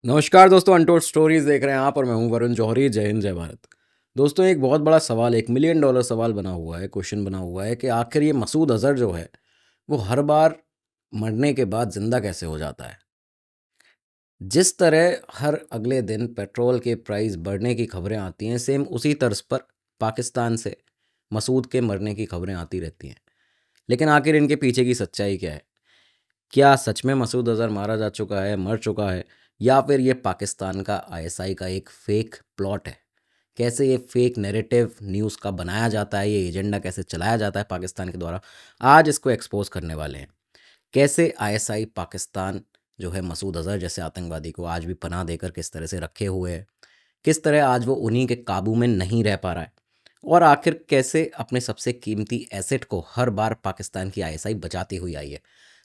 नमस्कार दोस्तों, untold stories देख रहे हैं आप और मैं हूं वरुण जौहरी। जय हिंद, जय भारत। दोस्तों, एक बहुत बड़ा सवाल, $1 मिलियन सवाल बना हुआ है, क्वेश्चन बना हुआ है कि आखिर ये मसूद अजहर जो है वो हर बार मरने के बाद जिंदा कैसे हो जाता है। जिस तरह हर अगले दिन पेट्रोल के प्राइस बढ़ने की खबरें आती हैं, सेम उसी तर्ज पर पाकिस्तान से मसूद के मरने की खबरें आती रहती हैं। लेकिन आखिर इनके पीछे की सच्चाई क्या है? क्या सच में मसूद अजहर मारा जा चुका है, मर चुका है, या फिर ये पाकिस्तान का आईएसआई का एक फेक प्लॉट है? कैसे ये फेक नैरेटिव न्यूज़ का बनाया जाता है, ये एजेंडा कैसे चलाया जाता है पाकिस्तान के द्वारा, आज इसको एक्सपोज करने वाले हैं। कैसे आईएसआई पाकिस्तान जो है मसूद अजहर जैसे आतंकवादी को आज भी पनाह देकर किस तरह से रखे हुए है, किस तरह आज वो उन्हीं के काबू में नहीं रह पा रहा है, और आखिर कैसे अपने सबसे कीमती एसेट को हर बार पाकिस्तान की आईएसआई बचाती हुई आई है।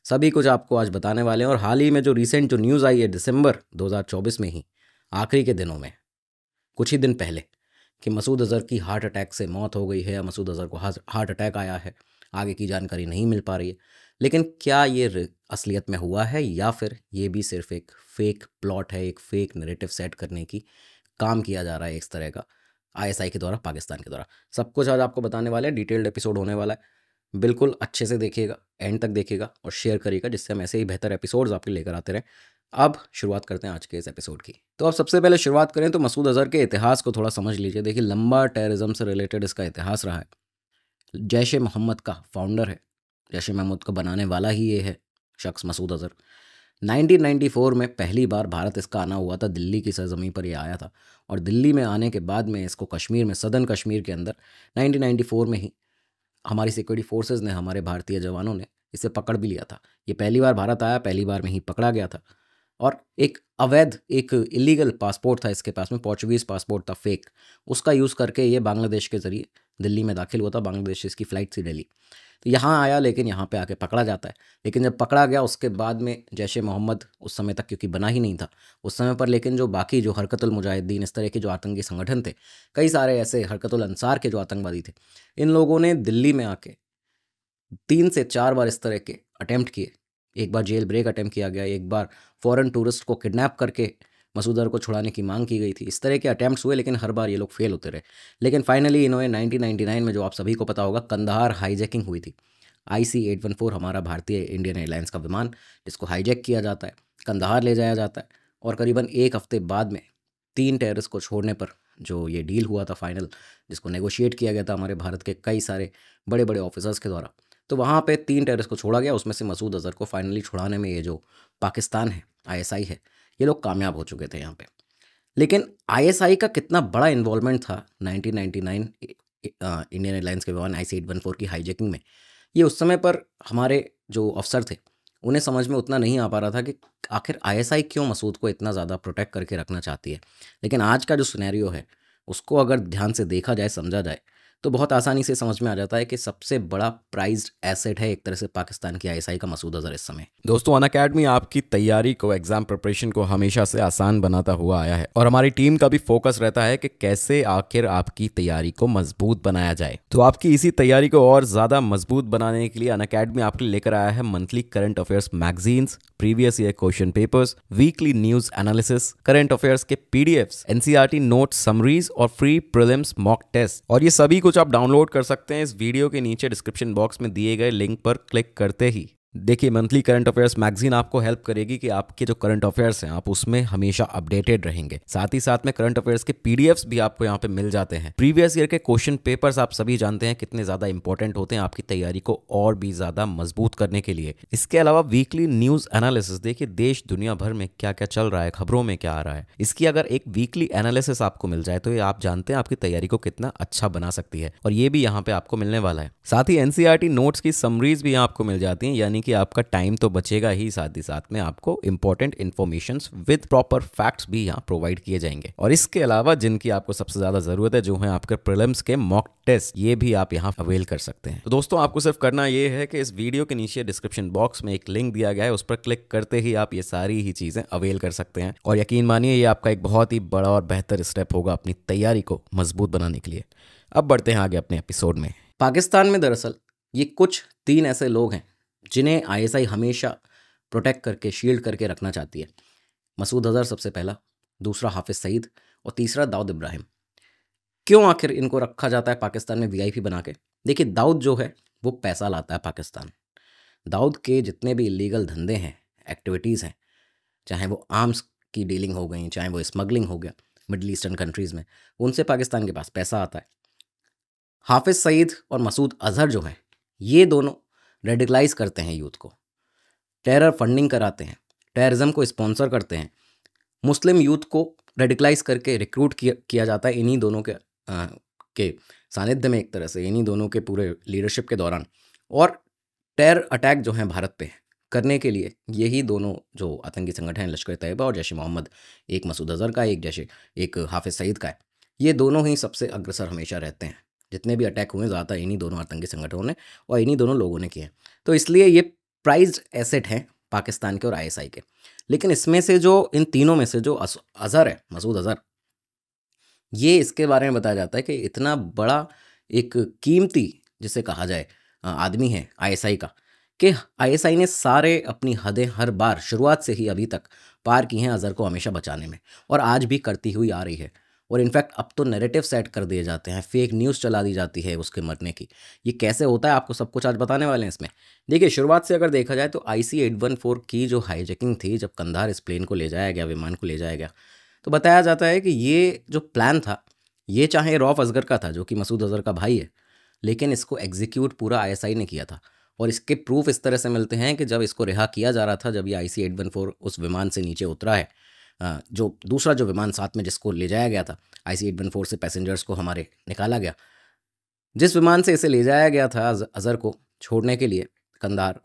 सभी कुछ आपको आज बताने वाले हैं। और हाल ही में जो रिसेंट जो न्यूज़ आई है दिसंबर 2024 में ही, आखिरी के दिनों में, कुछ ही दिन पहले, कि मसूद अज़हर की हार्ट अटैक से मौत हो गई है या मसूद अज़हर को हार्ट अटैक आया है, आगे की जानकारी नहीं मिल पा रही है। लेकिन क्या ये असलियत में हुआ है, या फिर ये भी सिर्फ एक फेक प्लॉट है, एक फेक नैरेटिव सेट करने की काम किया जा रहा है इस तरह का आईएसआई के द्वारा, पाकिस्तान के द्वारा? सब कुछ आज आपको बताने वाले हैं। डिटेल्ड एपिसोड होने वाला है, बिल्कुल अच्छे से देखिएगा, एंड तक देखिएगा और शेयर करिएगा, जिससे हम ऐसे ही बेहतर एपिसोड्स आपके लेकर आते रहें। अब शुरुआत करते हैं आज के इस एपिसोड की। तो अब सबसे पहले शुरुआत करें तो मसूद अज़हर के इतिहास को थोड़ा समझ लीजिए। देखिए, लंबा टेररिज्म से रिलेटेड इसका इतिहास रहा है। जैश ए मोहम्मद का फाउंडर है, जैश ए मोहम्मद को बनाने वाला ही ये है शख्स, मसूद अज़हर। 1994 में पहली बार भारत इसका आना हुआ था, दिल्ली की सरजमीं पर ये आया था। और दिल्ली में आने के बाद में इसको कश्मीर में, सदर्न कश्मीर के अंदर 1994 में ही हमारी सिक्योरिटी फोर्सेस ने, हमारे भारतीय जवानों ने इसे पकड़ भी लिया था। ये पहली बार भारत आया, पहली बार में ही पकड़ा गया था। और एक अवैध, एक इलीगल पासपोर्ट था इसके पास में, पोर्चुगीज़ पासपोर्ट था, फेक। उसका यूज़ करके ये बांग्लादेश के ज़रिए दिल्ली में दाखिल हुआ था। बांग्लादेश से इसकी फ़्लाइट थी दिल्ली, तो यहाँ आया, लेकिन यहाँ पे आके पकड़ा जाता है। लेकिन जब पकड़ा गया उसके बाद में जैश ए मोहम्मद उस समय तक क्योंकि बना ही नहीं था उस समय पर, लेकिन जो बाकी जो हरकतुल मुजाहिदीन, इस तरह के जो आतंकी संगठन थे, कई सारे ऐसे हरकतुल अंसार के जो आतंकवादी थे, इन लोगों ने दिल्ली में आके 3 से 4 बार इस तरह के अटेम्प्ट किए। एक बार जेल ब्रेक अटेम्प्ट किया गया, एक बार फॉरेन टूरिस्ट को किडनैप करके मसूद अज़हर को छुड़ाने की मांग की गई थी। इस तरह के अटैम्प्ट्स हुए, लेकिन हर बार ये लोग फेल होते रहे। लेकिन फाइनली इन्होंने 1999 में, जो आप सभी को पता होगा, कंदहार हाईजैकिंग हुई थी। IC-814 हमारा भारतीय इंडियन एयरलाइंस का विमान, जिसको हाईजैक किया जाता है, कंदहार ले जाया जाता है। और करीबन एक हफ्ते बाद में 3 टेररिस्ट को छोड़ने पर जो ये डील हुआ था फाइनल, जिसको नेगोशिएट किया गया था हमारे भारत के कई सारे बड़े बड़े ऑफिसर्स के द्वारा, तो वहाँ पे 3 टेररिस्ट को छोड़ा गया। उसमें से मसूद अज़हर को फाइनली छुड़ाने में ये जो पाकिस्तान है, आईएसआई है, ये लोग कामयाब हो चुके थे यहाँ पे। लेकिन आईएसआई का कितना बड़ा इन्वॉल्वमेंट था 1999 इंडियन एयरलाइंस के विमान IC-814 की हाईजैकिंग में, ये उस समय पर हमारे जो अफसर थे उन्हें समझ में उतना नहीं आ पा रहा था कि आखिर आईएसआई क्यों मसूद को इतना ज़्यादा प्रोटेक्ट करके रखना चाहती है। लेकिन आज का जो सिनेरियो है उसको अगर ध्यान से देखा जाए, समझा जाए, तो बहुत आसानी से समझ में आ जाता है कि सबसे बड़ा प्राइज्ड एसेट है एक तरह से पाकिस्तान की आईएसआई का मसूद अज़हर इस समय। दोस्तों, अनअकैडमी आपकी तैयारी को, एग्जाम प्रिपरेशन को हमेशा से आसान बनाता हुआ आया है, और हमारी टीम का भी फोकस रहता है कि कैसे आखिर आपकी तैयारी को मजबूत बनाया जाए। तो आपकी इसी तैयारी को और ज़्यादा मजबूत बनाने के लिए अनअकैडमी आपके लिए लेकर आया है monthly current affairs magazines, previous year question papers, weekly news analysis, current affairs के PDFs, NCERT नोट समरीज और फ्री प्रीलिम्स मॉक टेस्ट। और ये सभी कुछ आप डाउनलोड कर सकते हैं इस वीडियो के नीचे डिस्क्रिप्शन बॉक्स में दिए गए लिंक पर क्लिक करते ही। देखिए, मंथली करंट अफेयर्स मैगजीन आपको हेल्प करेगी कि आपके जो करंट अफेयर्स हैं आप उसमें हमेशा अपडेटेड रहेंगे। साथ ही साथ में करंट अफेयर्स के PDFs भी आपको यहाँ पे मिल जाते हैं। प्रीवियस ईयर के क्वेश्चन पेपर्स आप सभी जानते हैं कितने ज़्यादा इंपॉर्टेंट होते हैं आपकी तैयारी को और भी ज़्यादा मजबूत करने के लिए। इसके अलावा वीकली न्यूज़ एनालिसिस, देखिए देश दुनिया भर में क्या क्या चल रहा है, खबरों में क्या आ रहा है, इसकी अगर एक वीकली एनालिसिस आपको मिल जाए तो ये आप जानते हैं आपकी तैयारी को कितना अच्छा बना सकती है, और ये भी यहाँ पे आपको मिलने वाला है। साथ ही NCERT नोट्स की समरीज भी यहाँ आपको मिल जाती हैं, यानी कि आपका टाइम तो बचेगा ही, साथ ही साथ में आपको important information with proper facts भी यहाँ प्रोवाइड किए जाएंगे। और इसके अलावा जिनकी आपको सबसे ज्यादा जरूरत है, जो है आपके प्रीलिम्स के मॉक टेस्ट, ये भी आप यहाँ अवेल कर सकते हैं। तो दोस्तों, आपको सिर्फ करना ये है कि इस वीडियो के नीचे डिस्क्रिप्शन बॉक्स में एक लिंक दिया गया है, उस पर क्लिक करते ही आप ये सारी ही चीजें अवेल कर सकते हैं। और यकीन मानिए, ये आपका एक बहुत ही बड़ा और बेहतर स्टेप होगा अपनी तैयारी को मजबूत बनाने के लिए। अब बढ़ते हैं आगे अपने एपिसोड में। पाकिस्तान में दरअसल ये कुछ 3 ऐसे लोग हैं जिन्हें आईएसआई हमेशा प्रोटेक्ट करके, शील्ड करके रखना चाहती है। मसूद अज़हर सबसे पहला, दूसरा हाफिज़ सईद और तीसरा दाऊद इब्राहिम। क्यों आखिर इनको रखा जाता है पाकिस्तान में वीआईपी बना के? देखिए, दाऊद जो है वो पैसा लाता है पाकिस्तान। दाऊद के जितने भी इलीगल धंधे हैं, एक्टिविटीज़ हैं, चाहे वो आर्म्स की डीलिंग हो गई, चाहे वो स्मगलिंग हो गया मिडल ईस्टर्न कंट्रीज़ में, उनसे पाकिस्तान के पास पैसा आता है। हाफिज़ सईद और मसूद अज़हर जो हैं, ये दोनों रेडिकलाइज़ करते हैं यूथ को, टेरर फंडिंग कराते हैं, टेररिज्म को स्पॉन्सर करते हैं। मुस्लिम यूथ को रेडिकलाइज़ करके रिक्रूट किया जाता है इन्हीं दोनों के सानिध्य में, एक तरह से इन्हीं दोनों के पूरे लीडरशिप के दौरान। और टेरर अटैक जो हैं भारत पे करने के लिए यही दोनों जो आतंकी संगठन हैं, लश्कर तैयबा और जैश ए मोहम्मद, एक मसूद अज़हर का, एक हाफिज़ सईद का है, ये दोनों ही सबसे अग्रसर हमेशा रहते हैं। जितने भी अटैक हुए ज़्यादातर इन्हीं दोनों आतंकी संगठनों ने और इन्हीं दोनों लोगों ने किए हैं। तो इसलिए ये प्राइज्ड एसेट हैं पाकिस्तान के और आईएसआई के। लेकिन इसमें से जो इन तीनों में से जो अज़हर है, मसूद अज़हर, ये इसके बारे में बताया जाता है कि इतना बड़ा एक कीमती जिसे कहा जाए आदमी है आईएसआई का, कि आईएसआई ने सारे अपनी हदें हर बार शुरुआत से ही अभी तक पार की हैं अज़हर को हमेशा बचाने में, और आज भी करती हुई आ रही है। और इनफैक्ट अब तो नैरेटिव सेट कर दिए जाते हैं, फेक न्यूज़ चला दी जाती है उसके मरने की। ये कैसे होता है आपको सब कुछ आज बताने वाले हैं इसमें। देखिए, शुरुआत से अगर देखा जाए तो IC-814 की जो हाईजैकिंग थी, जब कंधार इस प्लेन को ले जाया गया, विमान को ले जाया गया, तो बताया जाता है कि ये जो प्लान था, ये चाहे रौफ असगर का था जो कि मसूद अज़हर का भाई है, लेकिन इसको एग्जीक्यूट पूरा आईएसआई ने किया था। और इसके प्रूफ इस तरह से मिलते हैं कि जब इसको रिहा किया जा रहा था, जब ये IC-814 उस विमान से नीचे उतरा है, जो दूसरा जो विमान साथ में जिसको ले जाया गया था, IC-814 से पैसेंजर्स को हमारे निकाला गया, जिस विमान से इसे ले जाया गया था अज़हर को छोड़ने के लिए कंधार,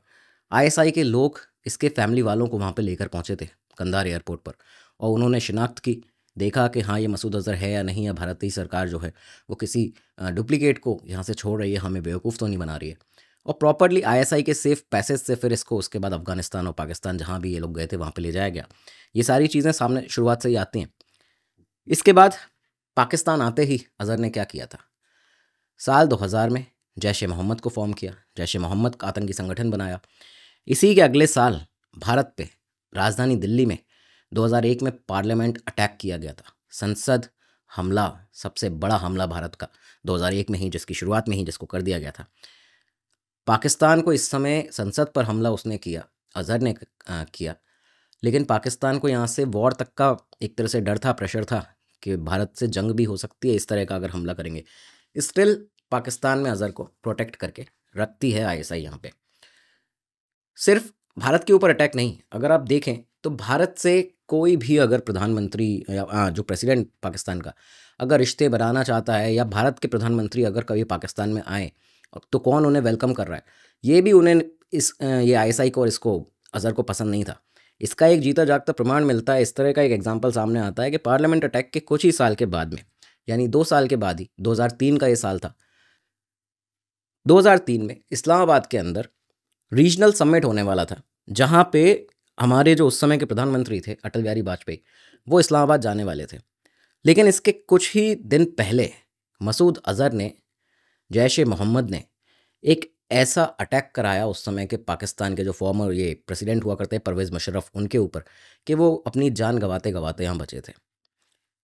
आईएसआई के लोग इसके फैमिली वालों को वहाँ पे लेकर पहुँचे थे कंधार एयरपोर्ट पर, और उन्होंने शिनाख्त की, देखा कि हाँ ये मसूद अज़हर है या नहीं, या भारतीय सरकार जो है वो किसी डुप्लीकेट को यहाँ से छोड़ रही है, हमें बेवकूफ़ तो नहीं बना रही है। और प्रॉपरली आईएसआई के सेफ पैसेज से फिर इसको उसके बाद अफगानिस्तान और पाकिस्तान जहाँ भी ये लोग गए थे वहाँ पे ले जाया गया। ये सारी चीज़ें सामने शुरुआत से ही आती हैं। इसके बाद पाकिस्तान आते ही अज़हर ने क्या किया था, साल 2000 में जैश ए मोहम्मद को फॉर्म किया, जैश ए मोहम्मद का आतंकी संगठन बनाया। इसी के अगले साल भारत पे राजधानी दिल्ली में 2001 में पार्लियामेंट अटैक किया गया था, संसद हमला, सबसे बड़ा हमला भारत का 2001 में ही, जिसकी शुरुआत में ही जिसको कर दिया गया था। पाकिस्तान को इस समय संसद पर हमला उसने किया, अज़हर ने किया, लेकिन पाकिस्तान को यहाँ से वॉर तक का एक तरह से डर था, प्रेशर था कि भारत से जंग भी हो सकती है इस तरह का अगर हमला करेंगे। स्टिल पाकिस्तान में अज़हर को प्रोटेक्ट करके रखती है आईएसआई यहाँ पे। सिर्फ भारत के ऊपर अटैक नहीं, अगर आप देखें तो भारत से कोई भी अगर प्रधानमंत्री या जो प्रेसिडेंट पाकिस्तान का अगर रिश्ते बनाना चाहता है, या भारत के प्रधानमंत्री अगर कभी पाकिस्तान में आए, तो कौन उन्हें वेलकम कर रहा है, ये भी उन्हें ये आईएसआई को और इसको अज़हर को पसंद नहीं था। इसका एक जीता जागता प्रमाण मिलता है, इस तरह का एक एग्जाम्पल सामने आता है कि पार्लियामेंट अटैक के कुछ ही साल के बाद में, यानी 2 साल के बाद ही, 2003 का ये साल था, 2003 में इस्लामाबाद के अंदर रीजनल समिट होने वाला था, जहाँ पे हमारे जो उस समय के प्रधानमंत्री थे अटल बिहारी वाजपेयी, वो इस्लामाबाद जाने वाले थे। लेकिन इसके कुछ ही दिन पहले मसूद अज़हर ने, जैश ए मोहम्मद ने एक ऐसा अटैक कराया उस समय के पाकिस्तान के जो फॉर्मर ये प्रेसिडेंट हुआ करते हैं परवेज़ मुशर्रफ, उनके ऊपर, कि वो अपनी जान गंवाते गंवाते यहाँ बचे थे।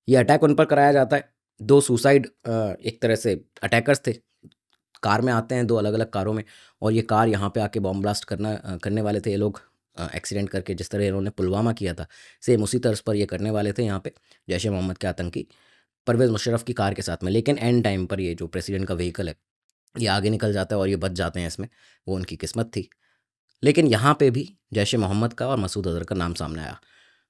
ये अटैक उन पर कराया जाता है। 2 सुसाइड एक तरह से अटैकर्स थे, कार में आते हैं 2 अलग अलग कारों में, और ये कार यहाँ पे आके बॉम्ब ब्लास्ट करने वाले थे ये लोग, एक्सीडेंट करके, जिस तरह इन्होंने पुलवामा किया था सेम उसी तर्ज पर ये करने वाले थे यहाँ पे जैश ए मोहम्मद के आतंकी परवेज़ मुशर्रफ की कार के साथ में। लेकिन एंड टाइम पर ये जो प्रेसिडेंट का व्हीकल है ये आगे निकल जाता है और ये बच जाते हैं इसमें, वो उनकी किस्मत थी। लेकिन यहाँ पे भी जैश ए मोहम्मद का और मसूद अज़हर का नाम सामने आया।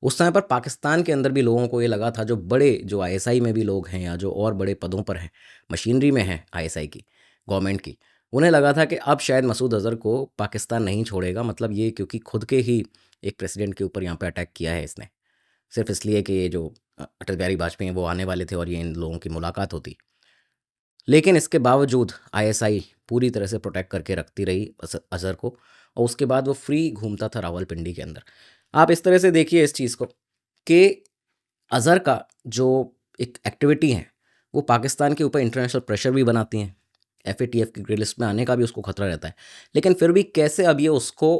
उस समय पर पाकिस्तान के अंदर भी लोगों को ये लगा था, जो बड़े जो आईएसआई में भी लोग हैं या जो और बड़े पदों पर हैं, मशीनरी में हैं आईएसआई की, गवर्नमेंट की, उन्हें लगा था कि अब शायद मसूद अज़हर को पाकिस्तान नहीं छोड़ेगा, मतलब ये क्योंकि खुद के ही एक प्रेसिडेंट के ऊपर यहाँ पे अटैक किया है इसने, सिर्फ इसलिए कि ये जो अटल बिहारी वाजपेयी हैं वो आने वाले थे और ये इन लोगों की मुलाकात होती। लेकिन इसके बावजूद आईएसआई पूरी तरह से प्रोटेक्ट करके रखती रही अज़हर को, और उसके बाद वो फ्री घूमता था रावलपिंडी के अंदर। आप इस तरह से देखिए इस चीज़ को कि अज़हर का जो एक एक्टिविटी है वो पाकिस्तान के ऊपर इंटरनेशनल प्रेशर भी बनाती हैं, FATF की ग्रे लिस्ट में आने का भी उसको खतरा रहता है। लेकिन फिर भी कैसे अब ये उसको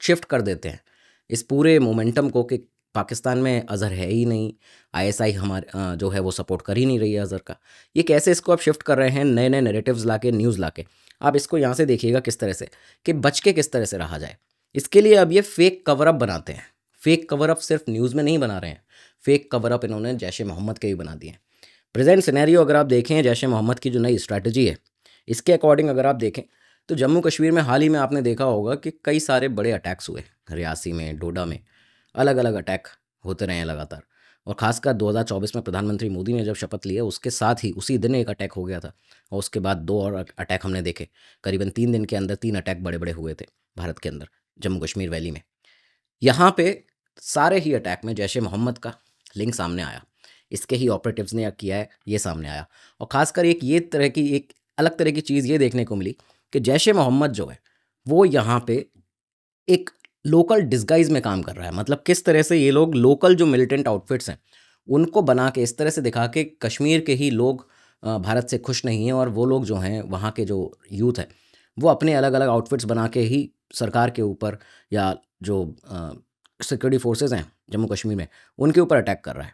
शिफ्ट कर देते हैं इस पूरे मोमेंटम को, कि पाकिस्तान में अज़हर है ही नहीं, आईएसआई हमारे जो है वो सपोर्ट कर ही नहीं रही है अज़हर का। ये कैसे इसको आप शिफ्ट कर रहे हैं नए नए नैरेटिव्स लाके, न्यूज़ लाके। आप इसको यहाँ से देखिएगा किस तरह से कि बच के किस तरह से रहा जाए। इसके लिए अब ये फेक कवर अप बनाते हैं। फेक कवर अप सिर्फ न्यूज़ में नहीं बना रहे हैं, फेक कवर अप इन्होंने जैश ए मोहम्मद के भी बना दिए हैं। प्रेजेंट सिनेरियो अगर आप देखें, जैश ए मोहम्मद की जो नई स्ट्रैटेजी है, इसके अकॉर्डिंग अगर आप देखें तो जम्मू कश्मीर में हाल ही में आपने देखा होगा कि कई सारे बड़े अटैक्स हुए, रियासी में, डोडा में, अलग अलग अटैक होते रहे हैं लगातार। और खासकर 2024 में प्रधानमंत्री मोदी ने जब शपथ लिया उसके साथ ही उसी दिन एक अटैक हो गया था, और उसके बाद 2 और अटैक हमने देखे। करीबन 3 दिन के अंदर 3 अटैक बड़े बड़े हुए थे भारत के अंदर, जम्मू कश्मीर वैली में। यहाँ पे सारे ही अटैक में जैश ए मोहम्मद का लिंक सामने आया, इसके ही ऑपरेटिव्स ने किया है, ये सामने आया। और ख़ासकर एक अलग तरह की चीज़ ये देखने को मिली कि जैश ए मोहम्मद जो है वो यहाँ पे एक लोकल डिस्गाइज में काम कर रहा है। मतलब किस तरह से ये लोग लोकल जो मिलिटेंट आउटफिट्स हैं उनको बना के इस तरह से दिखा के कश्मीर के ही लोग भारत से खुश नहीं हैं, और वो लोग जो हैं वहाँ के जो यूथ है वो अपने अलग अलग आउटफिट्स बना के ही सरकार के ऊपर या जो सिक्योरिटी फोर्सेज हैं जम्मू कश्मीर में उनके ऊपर अटैक कर रहा है।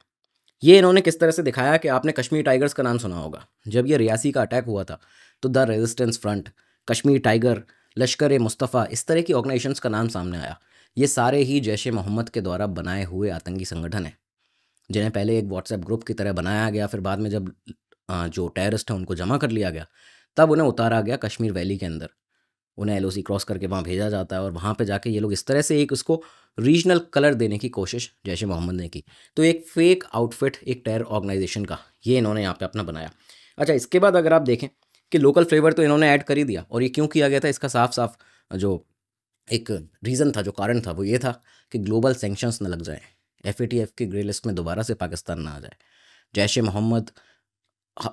ये इन्होंने किस तरह से दिखाया कि आपने कश्मीर टाइगर्स का नाम सुना होगा। जब ये रियासी का अटैक हुआ था तो the resistance front, Kashmir tiger, लश्कर ए मुस्तफ़ा, इस तरह की ऑर्गेनाइजेशंस का नाम सामने आया। ये सारे ही जैश ए मोहम्मद के द्वारा बनाए हुए आतंकी संगठन हैं, जिन्हें पहले एक व्हाट्सएप ग्रुप की तरह बनाया गया, फिर बाद में जब जो टेररिस्ट हैं उनको जमा कर लिया गया, तब उन्हें उतारा गया कश्मीर वैली के अंदर। उन्हें एलओसी क्रॉस करके वहाँ भेजा जाता है, और वहाँ पे जाके ये लोग इस तरह से एक उसको रीजनल कलर देने की कोशिश जैश ए मोहम्मद ने की। तो एक फेक आउटफिट एक टेरर ऑर्गेनाइजेशन का ये इन्होंने यहाँ पे अपना बनाया। अच्छा, इसके बाद अगर आप देखें कि लोकल फ्लेवर तो इन्होंने ऐड कर ही दिया, और ये क्यों किया गया था इसका साफ साफ जो एक रीज़न था, जो कारण था, वो ये था कि ग्लोबल सैंक्शंस न लग जाएं, एफएटीएफ की ग्रे लिस्ट में दोबारा से पाकिस्तान ना आ जाए। जैश ए मोहम्मद,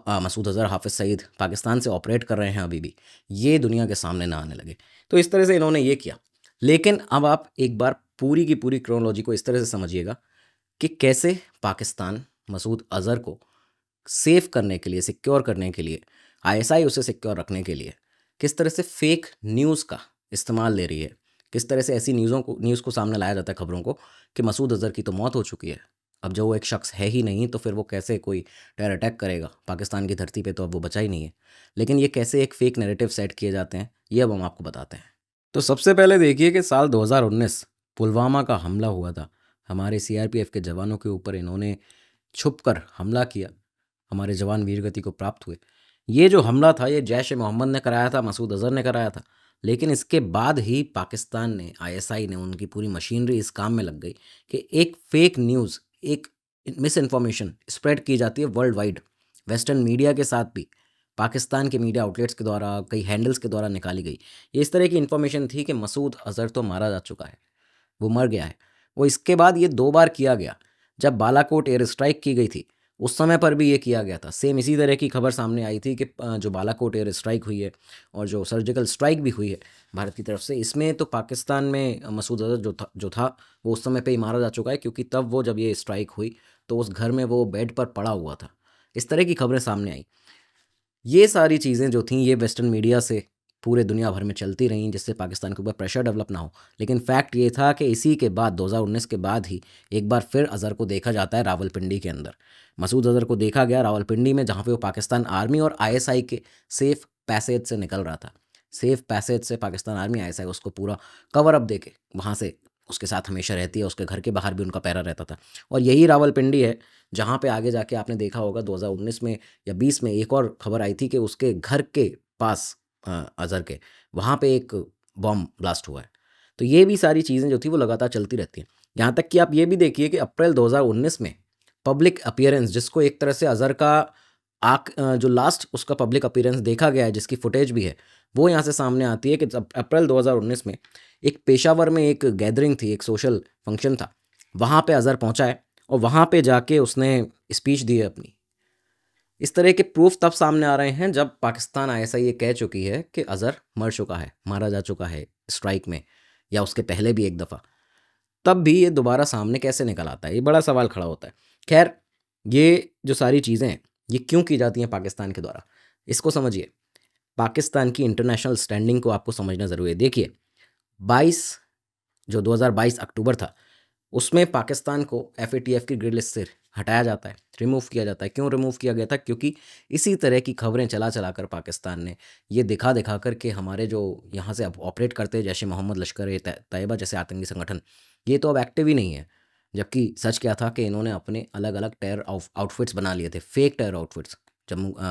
मसूद अज़हर, हाफिज़ सईद पाकिस्तान से ऑपरेट कर रहे हैं अभी भी, ये दुनिया के सामने ना आने लगे। तो इस तरह से इन्होंने ये किया। लेकिन अब आप एक बार पूरी की पूरी क्रोनोलॉजी को इस तरह से समझिएगा कि कैसे पाकिस्तान मसूद अज़हर को सेफ करने के लिए, सिक्योर करने के लिए, आईएसआई उसे सिक्योर रखने के लिए किस तरह से फेक न्यूज़ का इस्तेमाल ले रही है। किस तरह से ऐसी न्यूज़ को सामने लाया जाता है, खबरों को, कि मसूद अज़हर की तो मौत हो चुकी है, अब जब वो एक शख्स है ही नहीं तो फिर वो कैसे कोई टेरर अटैक करेगा पाकिस्तान की धरती पे, तो अब वो बचा ही नहीं है। लेकिन ये कैसे एक फेक नैरेटिव सेट किए जाते हैं, ये अब हम आपको बताते हैं। तो सबसे पहले देखिए कि साल 2019 पुलवामा का हमला हुआ था। हमारे सीआरपीएफ के जवानों के ऊपर इन्होंने छुपकर हमला किया, हमारे जवान वीरगति को प्राप्त हुए। ये जो हमला था ये जैश ए मोहम्मद ने कराया था, मसूद अज़हर ने कराया था। लेकिन इसके बाद ही पाकिस्तान ने, आईएसआई ने, उनकी पूरी मशीनरी इस काम में लग गई कि एक फेक न्यूज़, एक मिस इन्फॉर्मेशन स्प्रेड की जाती है वर्ल्ड वाइड, वेस्टर्न मीडिया के साथ भी, पाकिस्तान के मीडिया आउटलेट्स के द्वारा, कई हैंडल्स के द्वारा निकाली गई। ये इस तरह की इन्फॉर्मेशन थी कि मसूद अज़हर तो मारा जा चुका है, वो मर गया है। वो इसके बाद ये 2 बार किया गया। जब बालाकोट एयर स्ट्राइक की गई थी उस समय पर भी ये किया गया था। सेम इसी तरह की खबर सामने आई थी कि जो बालाकोट एयर स्ट्राइक हुई है और जो सर्जिकल स्ट्राइक भी हुई है भारत की तरफ से, इसमें तो पाकिस्तान में मसूद अज़हर जो था वो उस समय पे ही मारा जा चुका है, क्योंकि तब वो जब ये स्ट्राइक हुई तो उस घर में वो बेड पर पड़ा हुआ था। इस तरह की खबरें सामने आई। ये सारी चीज़ें जो थीं ये वेस्टर्न मीडिया से पूरे दुनिया भर में चलती रहीं, जिससे पाकिस्तान के ऊपर प्रेशर डेवलप ना हो। लेकिन फैक्ट ये था कि इसी के बाद 2019 के बाद ही एक बार फिर अज़हर को देखा जाता है रावलपिंडी के अंदर। मसूद अज़हर को देखा गया रावलपिंडी में, जहाँ पे वो पाकिस्तान आर्मी और आईएसआई के सेफ पैसेज से निकल रहा था। सेफ पैसेज से पाकिस्तान आर्मी, आईएसआई उसको पूरा कवर अप दे के वहाँ से उसके साथ हमेशा रहती है, उसके घर के बाहर भी उनका पहरा रहता था। और यही रावलपिंडी है जहाँ पे आगे जाके आपने देखा होगा 2019 में या 20 में एक और खबर आई थी कि उसके घर के पास अज़हर के वहाँ पे एक बॉम्ब ब्लास्ट हुआ है। तो ये भी सारी चीज़ें जो थी वो लगातार चलती रहती हैं। यहाँ तक कि आप ये भी देखिए कि अप्रैल 2019 में पब्लिक अपीयरेंस, जिसको एक तरह से अज़हर का जो लास्ट उसका पब्लिक अपीयरेंस देखा गया है, जिसकी फुटेज भी है, वो यहाँ से सामने आती है कि अप्रैल 2019 में एक पेशावर में एक गैदरिंग थी, एक सोशल फंक्शन था, वहाँ पे अज़हर पहुँचा है और वहाँ पे जाके उसने स्पीच दी है अपनी। इस तरह के प्रूफ तब सामने आ रहे हैं जब पाकिस्तान आईएसआई ये कह चुकी है कि अज़हर मर चुका है, मारा जा चुका है स्ट्राइक में, या उसके पहले भी एक दफ़ा। तब भी ये दोबारा सामने कैसे निकल आता है, ये बड़ा सवाल खड़ा होता है। खैर, ये जो सारी चीज़ें हैं ये क्यों की जाती हैं पाकिस्तान के द्वारा, इसको समझिए। पाकिस्तान की इंटरनेशनल स्टैंडिंग को आपको समझना ज़रूरी है। देखिए, 2022 अक्टूबर था, उसमें पाकिस्तान को FATF की ग्रे लिस्ट से हटाया जाता है, रिमूव किया जाता है। क्यों रिमूव किया गया था? क्योंकि इसी तरह की खबरें चला कर पाकिस्तान ने ये दिखा कर के हमारे जो यहाँ से अब ऑपरेट करते हैं जैसे मोहम्मद लश्कर-ए-तैयबा जैसे आतंकी संगठन, ये तो अब एक्टिव ही नहीं है। जबकि सच क्या था कि इन्होंने अपने अलग-अलग टेरर आउटफिट्स बना लिए थे, फेक टेरर आउटफिट्स,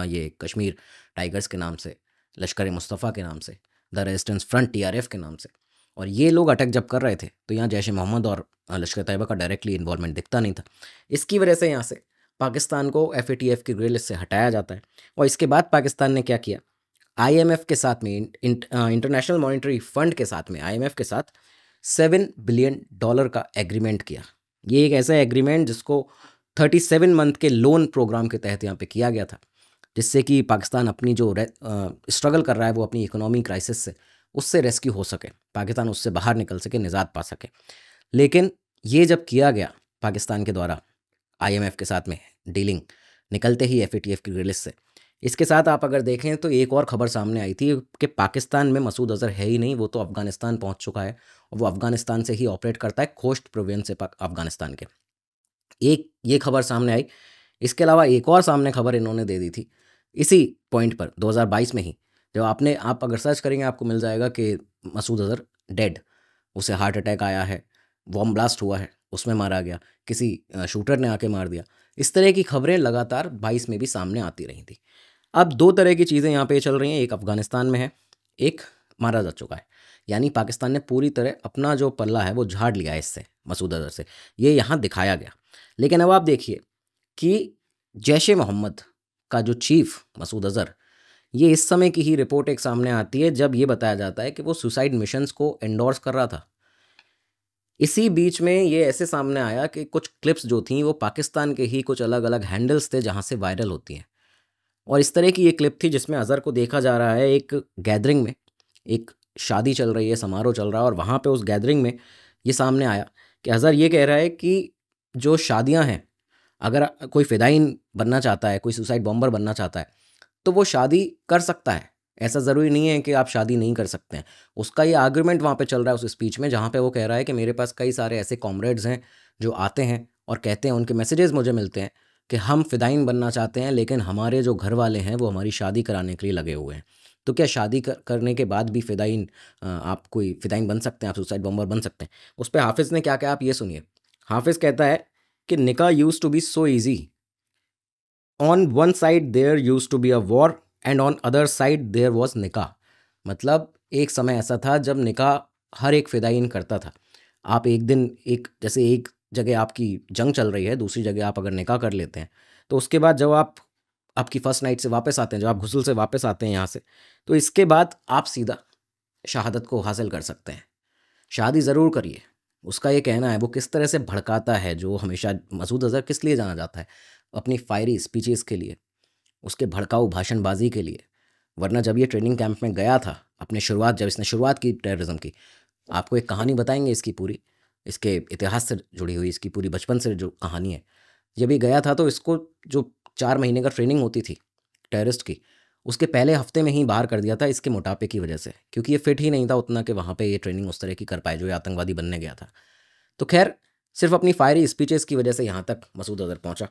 ये कश्मीर टाइगर्स के नाम से, लश्कर-ए-मुस्तफ़ा के नाम से, द रेजिस्टेंस फ्रंट TRF के नाम से। और ये लोग अटैक जब कर रहे थे तो यहाँ जैश-ए-मोहम्मद और लश्कर-ए-तैयबा का डायरेक्टली इन्वॉल्वमेंट दिखता नहीं था। इसकी वजह से यहाँ से पाकिस्तान को FATF की ग्रे लिस्ट से हटाया जाता है। और इसके बाद पाकिस्तान ने क्या किया, IMF के साथ में, इंटरनेशनल मॉनिटरी फंड के साथ में, IMF के साथ $7 बिलियन का एग्रीमेंट किया। ये एक ऐसा एग्रीमेंट जिसको 37 मंथ के लोन प्रोग्राम के तहत यहाँ पे किया गया था, जिससे कि पाकिस्तान अपनी जो स्ट्रगल कर रहा है वो अपनी इकोनॉमी क्राइसिस से, उससे रेस्क्यू हो सके, पाकिस्तान उससे बाहर निकल सके, निजात पा सके। लेकिन ये जब किया गया पाकिस्तान के द्वारा IMF के साथ में डीलिंग, निकलते ही FATF की ग्रे लिस्ट से, इसके साथ आप अगर देखें तो एक और खबर सामने आई थी कि पाकिस्तान में मसूद अज़हर है ही नहीं, वो तो अफ़गानिस्तान पहुंच चुका है और वो अफ़गानिस्तान से ही ऑपरेट करता है, खोस्ट प्रोविंस से अफ़गानिस्तान के। एक ये खबर सामने आई। इसके अलावा एक और सामने खबर इन्होंने दे दी थी इसी पॉइंट पर 2022 में ही, जब आप अगर सर्च करेंगे आपको मिल जाएगा कि मसूद अज़हर डेड, उसे हार्ट अटैक आया है, बॉम्ब ब्लास्ट हुआ है, उसमें मारा गया, किसी शूटर ने आके मार दिया। इस तरह की खबरें लगातार 22 में भी सामने आती रही थी। अब दो तरह की चीज़ें यहाँ पे चल रही हैं, एक अफ़गानिस्तान में है, एक मारा जा चुका है। यानी पाकिस्तान ने पूरी तरह अपना जो पल्ला है वो झाड़ लिया है इससे, मसूद अज़हर से, ये यहाँ दिखाया गया। लेकिन अब आप देखिए कि जैश-ए-मोहम्मद का जो चीफ मसूद अज़हर, ये इस समय की ही रिपोर्ट एक सामने आती है जब ये बताया जाता है कि वो सुसाइड मिशंस को एंडोर्स कर रहा था। इसी बीच में ये ऐसे सामने आया कि कुछ क्लिप्स जो थी वो पाकिस्तान के ही कुछ अलग-अलग हैंडल्स थे जहाँ से वायरल होती हैं। और इस तरह की ये क्लिप थी जिसमें अज़हर को देखा जा रहा है एक गैदरिंग में, एक शादी चल रही है, समारोह चल रहा है, और वहाँ पे उस गैदरिंग में ये सामने आया कि अज़हर ये कह रहा है कि जो शादियाँ हैं, अगर कोई फ़िदायीन बनना चाहता है, कोई सुसाइड बॉम्बर बनना चाहता है, तो वो शादी कर सकता है। ऐसा ज़रूरी नहीं है कि आप शादी नहीं कर सकते हैं। उसका ये आर्गुमेंट वहाँ पे चल रहा है उस स्पीच में, जहाँ पे वो कह रहा है कि मेरे पास कई सारे ऐसे कॉमरेड्स हैं जो आते हैं और कहते हैं, उनके मैसेजेस मुझे मिलते हैं कि हम फ़िदायीन बनना चाहते हैं, लेकिन हमारे जो घर वाले हैं वो हमारी शादी कराने के लिए लगे हुए हैं। तो क्या शादी करने के बाद भी फ़िदायीन, आप कोई फ़िदायीन बन सकते हैं, आप सुसाइड बॉम्बर बन सकते हैं? उस पे हाफ़िज़ ने क्या कहा आप ये सुनिए। हाफ़िज़ कहता है कि निकाह used to be so easy. On one side there used to be a war and on other side there was निकाह। मतलब एक समय ऐसा था जब निकाह हर एक फ़िदायीन करता था। आप एक दिन, एक जैसे एक जगह आपकी जंग चल रही है, दूसरी जगह आप अगर निकाह कर लेते हैं, तो उसके बाद जब आप आपकी फर्स्ट नाइट से वापस आते हैं, जब आप गुस्ल से वापस आते हैं यहाँ से, तो इसके बाद आप सीधा शहादत को हासिल कर सकते हैं। शादी ज़रूर करिए। उसका ये कहना है, वो किस तरह से भड़काता है, जो हमेशा मसूद अज़हर किस लिए जाना जाता है? अपनी फायरी स्पीचेस के लिए, उसके भड़काऊ भाषणबाजी के लिए। वरना जब ये ट्रेनिंग कैंप में गया था, जब इसने शुरुआत की टेररिज्म की, आपको एक कहानी बताएंगे इसकी पूरी, इसके इतिहास से जुड़ी हुई, इसकी पूरी बचपन से जो कहानी है। जब ये गया था तो इसको जो 4 महीने का ट्रेनिंग होती थी टेररिस्ट की, उसके पहले हफ्ते में ही बाहर कर दिया था इसके मोटापे की वजह से, क्योंकि ये फिट ही नहीं था उतना कि वहाँ पे ये ट्रेनिंग उस तरह की कर पाए जो ये आतंकवादी बनने गया था। तो खैर, सिर्फ अपनी फायरी स्पीचेस की वजह से यहाँ तक मसूद अज़हर पहुँचा,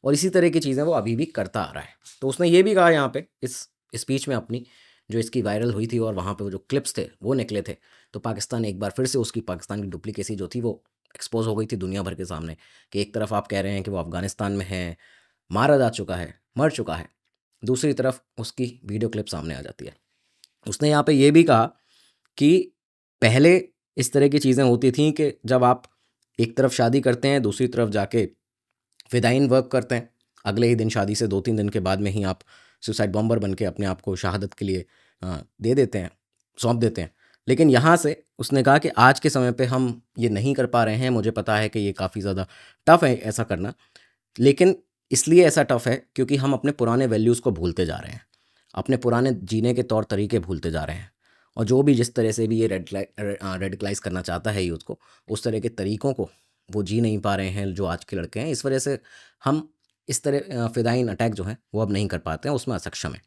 और इसी तरह की चीज़ें वो अभी भी करता आ रहा है। तो उसने ये भी कहा यहाँ पे इस स्पीच में अपनी, जो इसकी वायरल हुई थी और वहाँ पे वो जो क्लिप्स थे वो निकले थे, तो पाकिस्तान एक बार फिर से उसकी, पाकिस्तान की डुप्लीकेसी जो थी वो एक्सपोज हो गई थी दुनिया भर के सामने, कि एक तरफ आप कह रहे हैं कि वो अफ़गानिस्तान में है, मारा जा चुका है, मर चुका है, दूसरी तरफ उसकी वीडियो क्लिप सामने आ जाती है। उसने यहाँ पे ये भी कहा कि पहले इस तरह की चीज़ें होती थी कि जब आप एक तरफ शादी करते हैं, दूसरी तरफ जाके फ़िदायीन वर्क करते हैं, अगले ही दिन, शादी से 2-3 दिन के बाद में ही आप सुसाइड बॉम्बर बन के अपने आप को शहादत के लिए दे देते हैं, सौंप देते हैं। लेकिन यहाँ से उसने कहा कि आज के समय पे हम ये नहीं कर पा रहे हैं। मुझे पता है कि ये काफ़ी ज़्यादा टफ़ है ऐसा करना, लेकिन इसलिए ऐसा टफ़ है क्योंकि हम अपने पुराने वैल्यूज़ को भूलते जा रहे हैं, अपने पुराने जीने के तौर तरीके भूलते जा रहे हैं, और जो भी जिस तरह से भी ये रेडिकलाइज़ करना चाहता है यूथ को, उस तरह के तरीकों को वो जी नहीं पा रहे हैं जो आज के लड़के हैं। इस वजह से हम इस तरह फ़िदायीन अटैक जो हैं वो अब नहीं कर पाते हैं, उसमें असक्षम हैं।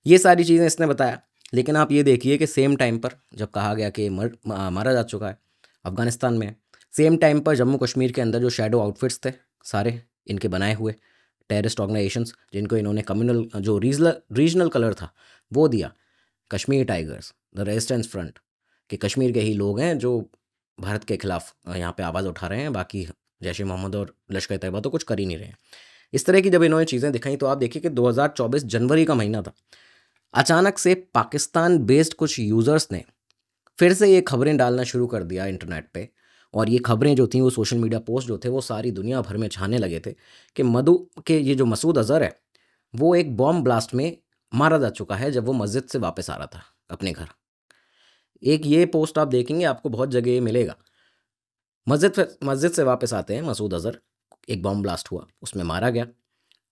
ये सारी चीज़ें इसने बताया। लेकिन आप ये देखिए कि सेम टाइम पर जब कहा गया कि मारा जा चुका है, अफ़गानिस्तान में, सेम टाइम पर जम्मू कश्मीर के अंदर जो शैडो आउटफिट्स थे सारे इनके बनाए हुए टेररिस्ट ऑर्गेनाइजेशंस, जिनको इन्होंने कम्युनल जो रीजनल कलर था वो दिया, Kashmir tigers, the resistance front, कि कश्मीर के ही लोग हैं जो भारत के खिलाफ यहाँ पे आवाज़ उठा रहे हैं, बाकी जैश ए मोहम्मद और लश्कर तैयबा तो कुछ कर ही नहीं रहे हैं। इस तरह की जब इन्होंने चीज़ें दिखाई तो आप देखिए कि 2024 जनवरी का महीना था, अचानक से पाकिस्तान बेस्ड कुछ यूज़र्स ने फिर से ये खबरें डालना शुरू कर दिया इंटरनेट पे, और ये खबरें जो थी वो सोशल मीडिया पोस्ट जो थे वो सारी दुनिया भर में छाने लगे थे कि ये जो मसूद अज़हर है वो एक बॉम्ब ब्लास्ट में मारा जा चुका है जब वो मस्जिद से वापस आ रहा था अपने घर। एक ये पोस्ट आप देखेंगे आपको बहुत जगह ये मिलेगा। मस्जिद से वापस आते हैं मसूद अज़हर, एक बॉम्ब ब्लास्ट हुआ, उसमें मारा गया,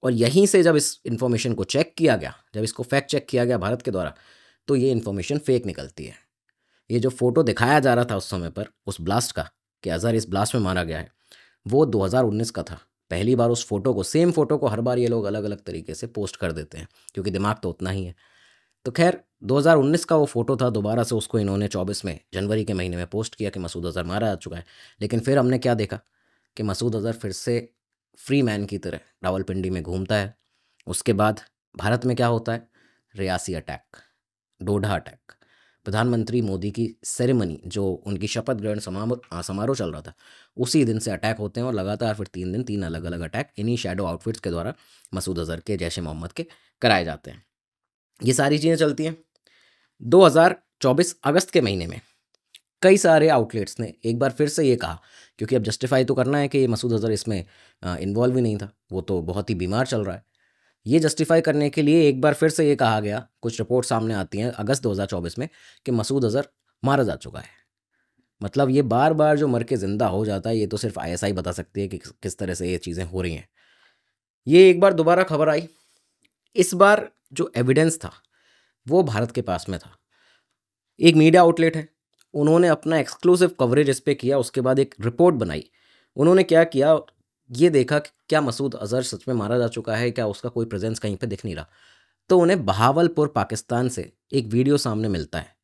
और यहीं से जब इस इन्फॉर्मेशन को चेक किया गया, जब इसको फैक्ट चेक किया गया भारत के द्वारा, तो ये इन्फॉर्मेशन फेक निकलती है। ये जो फ़ोटो दिखाया जा रहा था उस समय पर उस ब्लास्ट का कि अज़हर इस ब्लास्ट में मारा गया है, वो 2019 का था। पहली बार उस फोटो को, सेम फोटो को हर बार ये लोग अलग अलग तरीके से पोस्ट कर देते हैं क्योंकि दिमाग तो उतना ही है। तो खैर 2019 का वो फोटो था, दोबारा से उसको इन्होंने 24 में जनवरी के महीने में पोस्ट किया कि मसूद अज़हर मारा जा चुका है। लेकिन फिर हमने क्या देखा कि मसूद अज़हर फिर से फ्री मैन की तरह रावलपिंडी में घूमता है। उसके बाद भारत में क्या होता है, रियासी अटैक, डोडा अटैक, प्रधानमंत्री मोदी की सेरेमनी जो उनकी शपथ ग्रहण समारोह चल रहा था उसी दिन से अटैक होते हैं, और लगातार फिर 3 दिन 3 अलग अलग अटैक इन्हीं शैडो आउटफिट्स के द्वारा मसूद अज़हर के, जैश ए मोहम्मद के कराए जाते हैं। ये सारी चीज़ें चलती हैं। 2024 अगस्त के महीने में कई सारे आउटलेट्स ने एक बार फिर से ये कहा, क्योंकि अब जस्टिफाई तो करना है कि मसूद अज़हर इसमें इन्वॉल्व ही नहीं था, वो तो बहुत ही बीमार चल रहा है। ये जस्टिफाई करने के लिए एक बार फिर से ये कहा गया, कुछ रिपोर्ट सामने आती हैं अगस्त 2024 में, कि मसूद अज़हर मारा जा चुका है। मतलब ये बार बार जो मर के ज़िंदा हो जाता है, ये तो सिर्फ आईएसआई बता सकती है कि किस तरह से ये चीज़ें हो रही हैं। ये एक बार दोबारा खबर आई, इस बार जो एविडेंस था वो भारत के पास में था। एक मीडिया आउटलेट है, उन्होंने अपना एक्सक्लूसिव कवरेज इस पे किया, उसके बाद एक रिपोर्ट बनाई। उन्होंने क्या किया, ये देखा कि क्या मसूद अज़हर सच में मारा जा चुका है, क्या उसका कोई प्रेजेंस कहीं पे दिख नहीं रहा। तो उन्हें बहावलपुर पाकिस्तान से एक वीडियो सामने मिलता है।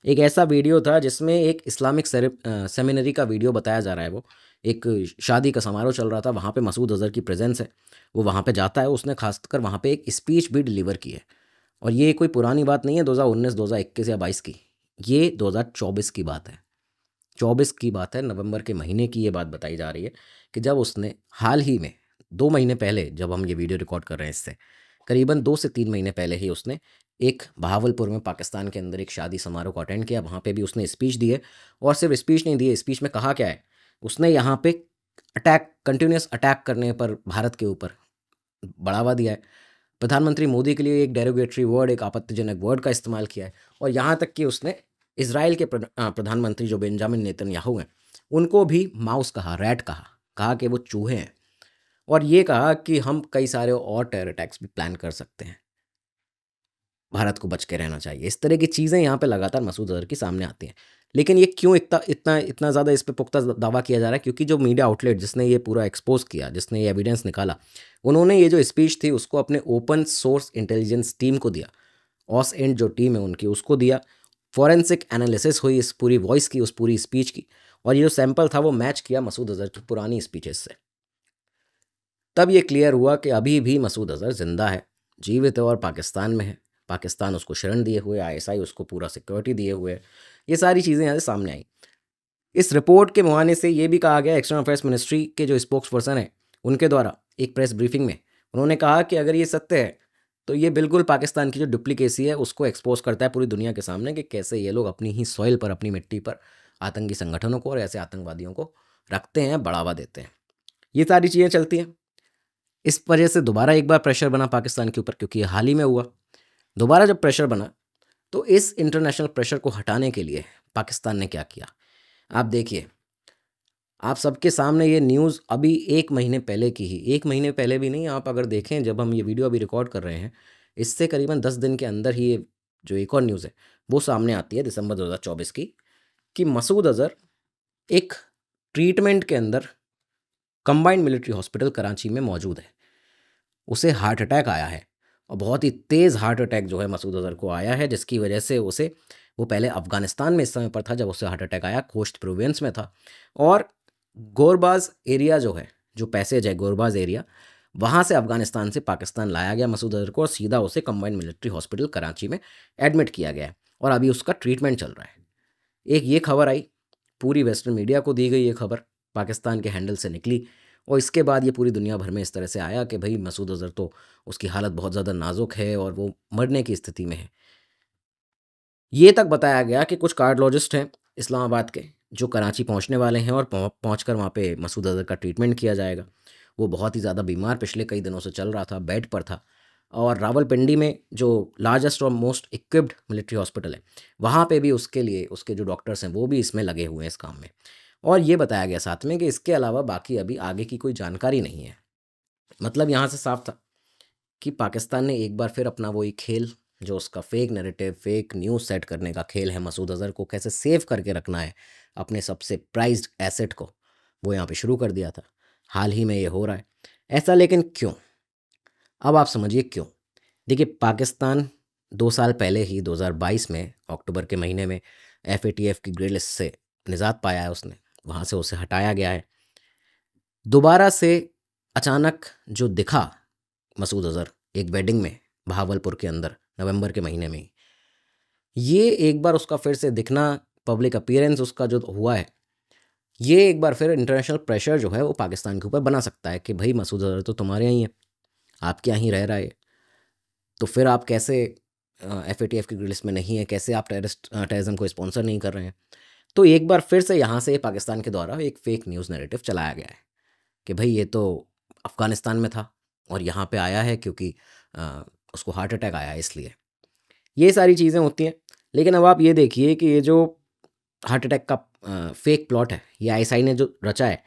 एक ऐसा वीडियो था जिसमें एक इस्लामिक सेमिनरी का वीडियो बताया जा रहा है। वो एक शादी का समारोह चल रहा था, वहाँ पे मसूद अज़हर की प्रेजेंस है, वो वहाँ पे जाता है, उसने खासकर वहाँ पे एक स्पीच भी डिलीवर की है। और ये कोई पुरानी बात नहीं है 2019, 2021 या 22 की, ये 2024 की बात है। 24 की बात है, नवंबर के महीने की ये बात बताई जा रही है कि जब उसने हाल ही में 2 महीने पहले, जब हम ये वीडियो रिकॉर्ड कर रहे हैं इससे करीबन 2 से 3 महीने पहले ही उसने एक बहावलपुर में पाकिस्तान के अंदर एक शादी समारोह को अटेंड किया। वहाँ पे भी उसने स्पीच दी है, और सिर्फ स्पीच नहीं दी है, स्पीच में कहा क्या है, उसने यहाँ पे कंटिन्यूस अटैक करने पर भारत के ऊपर बढ़ावा दिया है। प्रधानमंत्री मोदी के लिए एक डेरोगेटरी वर्ड, एक आपत्तिजनक वर्ड का इस्तेमाल किया है, और यहाँ तक कि उसने इजराइल के प्रधानमंत्री जो बेंजामिन नेतन्याहू हैं उनको भी माउस कहा, रैट कहा कि वो चूहे हैं, और ये कहा कि हम कई सारे और टेरर अटैक्स भी प्लान कर सकते हैं, भारत को बच के रहना चाहिए। इस तरह की चीज़ें यहाँ पे लगातार मसूद अज़हर की सामने आती हैं। लेकिन ये क्यों इतना इतना इतना ज़्यादा इस पे पुख्ता दावा किया जा रहा है, क्योंकि जो मीडिया आउटलेट जिसने ये पूरा एक्सपोज किया, जिसने ये एविडेंस निकाला, उन्होंने ये जो स्पीच थी उसको अपने ओपन सोर्स इंटेलिजेंस टीम को दिया, ऑस एंड जो टीम है उनकी उसको दिया। फॉरेंसिक एनालिसिस हुई इस पूरी वॉइस की, उस पूरी स्पीच की, और ये जो सैंपल था वो मैच किया मसूद अज़हर की पुरानी स्पीचेस से। तब ये क्लियर हुआ कि अभी भी मसूद अज़हर ज़िंदा है, जीवित है, और पाकिस्तान में है। पाकिस्तान उसको शरण दिए हुए, आईएसआई उसको पूरा सिक्योरिटी दिए हुए, ये सारी चीज़ें यहाँ से सामने आई। इस रिपोर्ट के मुहाने से ये भी कहा गया, एक्सटर्नल अफेयर्स मिनिस्ट्री के जो स्पोक्स पर्सन है उनके द्वारा एक प्रेस ब्रीफिंग में उन्होंने कहा कि अगर ये सत्य है तो ये बिल्कुल पाकिस्तान की जो डुप्लीकेसी है उसको एक्सपोज करता है पूरी दुनिया के सामने कि कैसे ये लोग अपनी ही सॉइल पर, अपनी मिट्टी पर आतंकी संगठनों को और ऐसे आतंकवादियों को रखते हैं, बढ़ावा देते हैं। ये सारी चीज़ें चलती हैं। इस वजह से दोबारा एक बार प्रेशर बना पाकिस्तान के ऊपर, क्योंकि ये हाल ही में हुआ। दोबारा जब प्रेशर बना तो इस इंटरनेशनल प्रेशर को हटाने के लिए पाकिस्तान ने क्या किया, आप देखिए। आप सबके सामने ये न्यूज़ अभी 1 महीने पहले की ही, 1 महीने पहले भी नहीं, आप अगर देखें जब हम ये वीडियो अभी रिकॉर्ड कर रहे हैं, इससे करीबन 10 दिन के अंदर ही ये जो एक और न्यूज़ है वो सामने आती है दिसंबर 2024 की, कि मसूद अज़हर एक ट्रीटमेंट के अंदर कंबाइंड मिलिट्री हॉस्पिटल कराची में मौजूद है। उसे हार्ट अटैक आया है, और बहुत ही तेज़ हार्ट अटैक जो है मसूद अज़हर को आया है, जिसकी वजह से वो पहले अफ़गानिस्तान में इस समय पर था जब उसे हार्ट अटैक आया, खोस्ट प्रोविंस में था, और गोरबाज एरिया जो है, जो पैसेज है गोरबाज एरिया, वहाँ से अफ़गानिस्तान से पाकिस्तान लाया गया मसूद अज़हर को और सीधा उसे कंबाइंड मिलिट्री हॉस्पिटल कराची में एडमिट किया गया है और अभी उसका ट्रीटमेंट चल रहा है। एक ये खबर आई, पूरी वेस्टर्न मीडिया को दी गई ये खबर, पाकिस्तान के हैंडल से निकली और इसके बाद ये पूरी दुनिया भर में इस तरह से आया कि भाई मसूद अज़हर तो उसकी हालत बहुत ज़्यादा नाजुक है और वो मरने की स्थिति में है। ये तक बताया गया कि कुछ कार्डियोलॉजिस्ट हैं इस्लामाबाद के जो कराची पहुंचने वाले हैं और पहुंचकर वहाँ पे मसूद अज़हर का ट्रीटमेंट किया जाएगा। वो बहुत ही ज़्यादा बीमार पिछले कई दिनों से चल रहा था, बेड पर था और रावलपिंडी में जो लार्जेस्ट और मोस्ट इक्विप्ड मिलिट्री हॉस्पिटल है, वहाँ पे भी उसके लिए उसके जो डॉक्टर्स हैं वो भी इसमें लगे हुए हैं इस काम में। और ये बताया गया साथ में कि इसके अलावा बाकी अभी आगे की कोई जानकारी नहीं है। मतलब यहाँ से साफ था कि पाकिस्तान ने एक बार फिर अपना वही खेल, जो उसका fake narrative, fake news set करने का खेल है, मसूद अज़हर को कैसे सेव करके रखना है अपने सबसे प्राइज्ड एसेट को, वो यहाँ पे शुरू कर दिया था। हाल ही में ये हो रहा है ऐसा, लेकिन क्यों? अब आप समझिए क्यों। देखिए, पाकिस्तान 2 साल पहले ही 2022 में अक्टूबर के महीने में FATF की ग्रे लिस्ट से निजात पाया है उसने, वहाँ से उसे हटाया गया है। दोबारा से अचानक जो दिखा मसूद अज़हर एक वेडिंग में बहावलपुर के अंदर नवंबर के महीने में ही, ये एक बार उसका फिर से दिखना, पब्लिक अपीयरेंस उसका जो हुआ है, ये एक बार फिर इंटरनेशनल प्रेशर जो है वो पाकिस्तान के ऊपर बना सकता है कि भाई मसूद अज़हर तो तुम्हारे यहाँ ही है, आपके यहाँ ही रह रहा है, तो फिर आप कैसे FATF की लिस्ट में नहीं है, कैसे आप टेररिज्म को स्पॉन्सर नहीं कर रहे हैं। तो एक बार फिर से यहाँ से पाकिस्तान के द्वारा एक फेक न्यूज़ नैरेटिव चलाया गया है कि भाई ये तो अफ़गानिस्तान में था और यहाँ पे आया है क्योंकि उसको हार्ट अटैक आया है इसलिए। ये सारी चीज़ें होती हैं। लेकिन अब आप ये देखिए कि ये जो हार्ट अटैक का फेक प्लॉट है, ये ISI ने जो रचा है,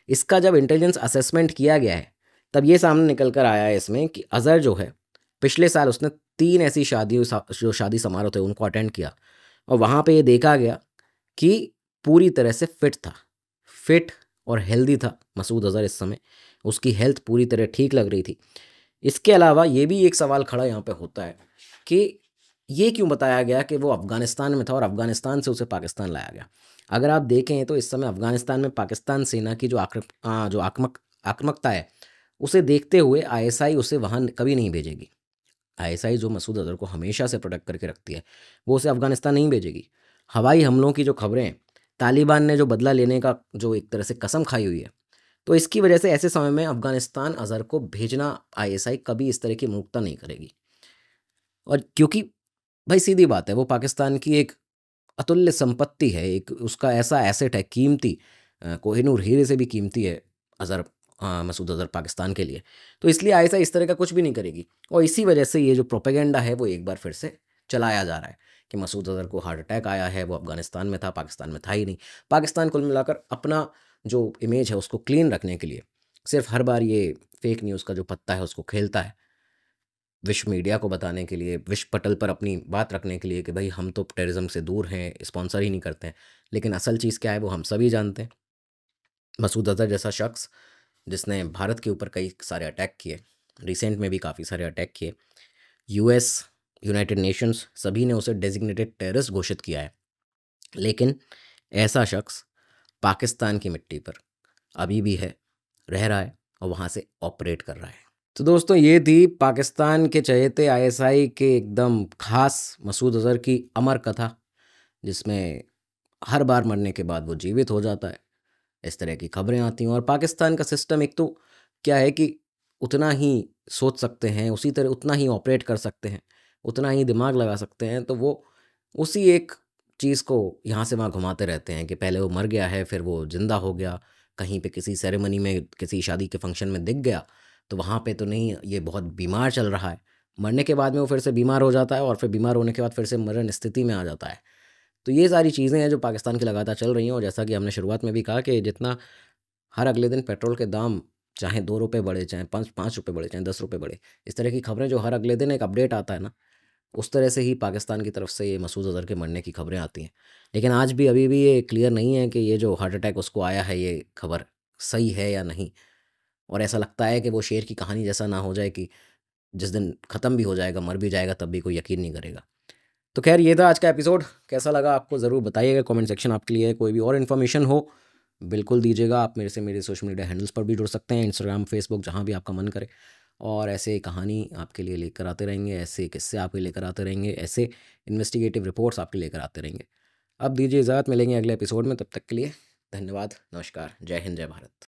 इसका जब इंटेलिजेंस असेसमेंट किया गया है तब ये सामने निकल कर आया है इसमें कि अज़हर जो है, पिछले साल उसने 3 ऐसी जो शादी समारोह थे उनको अटेंड किया और वहाँ पे ये देखा गया कि पूरी तरह से फिट और हेल्दी था मसूद अज़हर इस समय, उसकी हेल्थ पूरी तरह ठीक लग रही थी। इसके अलावा ये भी एक सवाल खड़ा यहाँ पे होता है कि ये क्यों बताया गया कि वो अफ़गानिस्तान में था और अफ़गानिस्तान से उसे पाकिस्तान लाया गया। अगर आप देखें तो इस समय अफ़गानिस्तान में पाकिस्तान सेना की जो आक्रामकता है, उसे देखते हुए ISI उसे वहाँ कभी नहीं भेजेगी। ISI जो मसूद अज़हर को हमेशा से प्रोटेक्ट करके रखती है, वो उसे अफ़गानिस्तान नहीं भेजेगी। हवाई हमलों की जो खबरें हैं, तालिबान ने जो बदला लेने का जो एक तरह से कसम खाई हुई है, तो इसकी वजह से ऐसे समय में अफ़गानिस्तान अज़हर को भेजना ISI कभी इस तरह की मूर्खता नहीं करेगी। और क्योंकि भाई सीधी बात है, वो पाकिस्तान की एक अतुल्य संपत्ति है, एक उसका ऐसा एसेट है कीमती, कोहिनूर हीरे से भी कीमती है मसूद अज़हर पाकिस्तान के लिए। तो इसलिए ISI इस तरह का कुछ भी नहीं करेगी और इसी वजह से ये जो प्रोपेगेंडा है वो एक बार फिर से चलाया जा रहा है कि मसूद अज़हर को हार्ट अटैक आया है, वो अफ़गानिस्तान में था, पाकिस्तान में था ही नहीं। पाकिस्तान कुल मिलाकर अपना जो इमेज है उसको क्लीन रखने के लिए सिर्फ हर बार ये फेक न्यूज़ का जो पत्ता है उसको खेलता है, विश्व मीडिया को बताने के लिए, विश्व पटल पर अपनी बात रखने के लिए कि भाई हम तो टेररिज्म से दूर हैं, स्पॉन्सर ही नहीं करते हैं। लेकिन असल चीज़ क्या है वो हम सभी जानते हैं। मसूद अज़हर जैसा शख्स जिसने भारत के ऊपर कई सारे अटैक किए, रिसेंट में भी काफ़ी सारे अटैक किए, US, यूनाइटेड नेशंस सभी ने उसे डेजिग्नेटेड टेररिस्ट घोषित किया है, लेकिन ऐसा शख्स पाकिस्तान की मिट्टी पर अभी भी है, रह रहा है और वहाँ से ऑपरेट कर रहा है। तो दोस्तों, ये थी पाकिस्तान के चहेते ISI के एकदम खास मसूद अज़हर की अमर कथा, जिसमें हर बार मरने के बाद वो जीवित हो जाता है। इस तरह की खबरें आती हैं और पाकिस्तान का सिस्टम एक तो क्या है कि उतना ही सोच सकते हैं, उसी तरह उतना ही ऑपरेट कर सकते हैं, उतना ही दिमाग लगा सकते हैं, तो वो उसी एक चीज़ को यहाँ से वहाँ घुमाते रहते हैं कि पहले वो मर गया है, फिर वो ज़िंदा हो गया, कहीं पे किसी सेरेमनी में, किसी शादी के फंक्शन में दिख गया, तो वहाँ पे तो नहीं, ये बहुत बीमार चल रहा है। मरने के बाद में वो फिर से बीमार हो जाता है और फिर बीमार होने के बाद फिर से मरण स्थिति में आ जाता है। तो ये सारी चीज़ें हैं जो पाकिस्तान की लगातार चल रही हैं और जैसा कि हमने शुरुआत में भी कहा कि जितना हर अगले दिन पेट्रोल के दाम चाहे 2 रुपए बढ़े, चाहे 5 रुपए बढ़े, चाहे 10 रुपए बढ़े, इस तरह की खबरें जो हर अगले दिन एक अपडेट आता है ना, उस तरह से ही पाकिस्तान की तरफ से ये मसूद अज़हर के मरने की खबरें आती हैं। लेकिन आज भी अभी भी ये क्लियर नहीं है कि ये जो हार्ट अटैक उसको आया है, ये खबर सही है या नहीं। और ऐसा लगता है कि वो शेर की कहानी जैसा ना हो जाए कि जिस दिन ख़त्म भी हो जाएगा, मर भी जाएगा, तब भी कोई यकीन नहीं करेगा। तो खैर, ये था आज का एपिसोड। कैसा लगा आपको ज़रूर बताइएगा, कमेंट सेक्शन आपके लिए है। कोई भी और इन्फॉर्मेशन हो बिल्कुल दीजिएगा। आप मेरे से मेरे सोशल मीडिया हैंडल्स पर भी जुड़ सकते हैं, इंस्टाग्राम, फेसबुक, जहाँ भी आपका मन करे। और ऐसे कहानी आपके लिए लेकर आते रहेंगे, ऐसे किस्से आपके लेकर आते रहेंगे, ऐसे इन्वेस्टिगेटिव रिपोर्ट्स आपके लेकर आते रहेंगे। अब दीजिए इजाज़त, मिलेंगे अगले एपिसोड में, तब तक के लिए धन्यवाद, नमस्कार, जय हिंद, जय भारत।